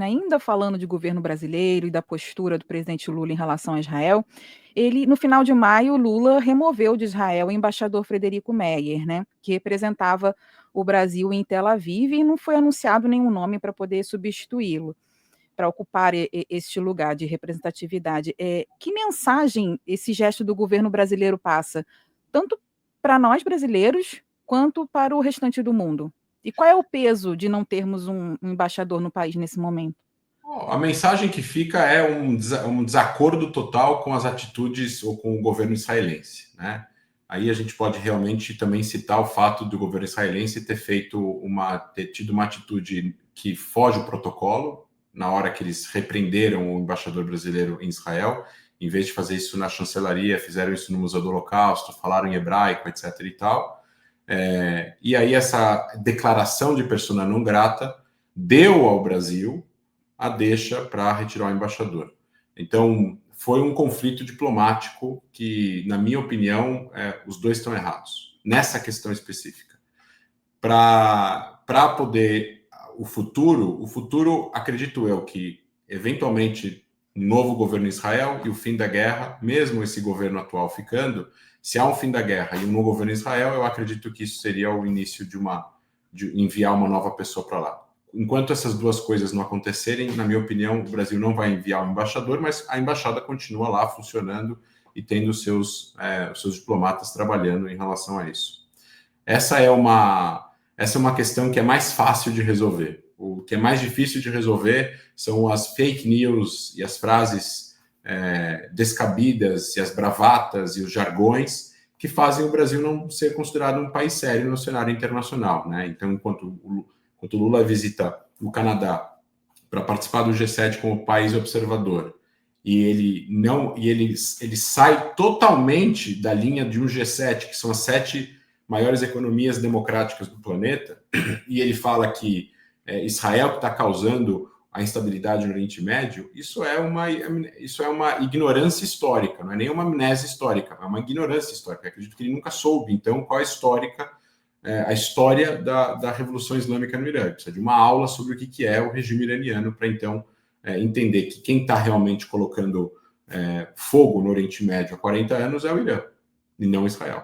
ainda falando de governo brasileiro e da postura do presidente Lula em relação a Israel, no final de maio, Lula removeu de Israel o embaixador Frederico Meyer, né, que representava o Brasil em Tel Aviv, e não foi anunciado nenhum nome para poder substituí-lo, para ocupar este lugar de representatividade. Que mensagem esse gesto do governo brasileiro passa, tanto para nós brasileiros, quanto para o restante do mundo? E qual é o peso de não termos um embaixador no país nesse momento? A mensagem que fica é um desacordo total com as atitudes ou com o governo israelense, né? Aí a gente pode realmente também citar o fato do governo israelense ter tido uma atitude que foge o protocolo na hora que eles repreenderam o embaixador brasileiro em Israel. Em vez de fazer isso na chancelaria, fizeram isso no Museu do Holocausto, falaram em hebraico, etc. e tal. E aí essa declaração de persona não grata deu ao Brasil a deixa para retirar o embaixador. Então, foi um conflito diplomático que, na minha opinião, os dois estão errados, nessa questão específica. Para poder o futuro, acredito eu, que eventualmente um novo governo em Israel e o fim da guerra, mesmo esse governo atual ficando, se há um fim da guerra e um novo governo em Israel, eu acredito que isso seria o início de enviar uma nova pessoa para lá. Enquanto essas duas coisas não acontecerem, na minha opinião, o Brasil não vai enviar um embaixador, mas a embaixada continua lá funcionando e tendo os seus diplomatas trabalhando em relação a isso. Essa é uma questão que é mais fácil de resolver. O que é mais difícil de resolver são as fake news e as frases descabidas e as bravatas e os jargões que fazem o Brasil não ser considerado um país sério no cenário internacional, né? Então, enquanto o Lula visita o Canadá para participar do G7 como país observador, e ele sai totalmente da linha de um G7, que são as 7 maiores economias democráticas do planeta, e ele fala que Israel que está causando a instabilidade no Oriente Médio, isso é uma ignorância histórica, não é nem uma amnésia histórica, é uma ignorância histórica. Eu acredito que ele nunca soube, então, qual é a história da Revolução Islâmica no Irã. Precisa de uma aula sobre o que é o regime iraniano para, então, entender que quem está realmente colocando fogo no Oriente Médio há 40 anos é o Irã, e não Israel.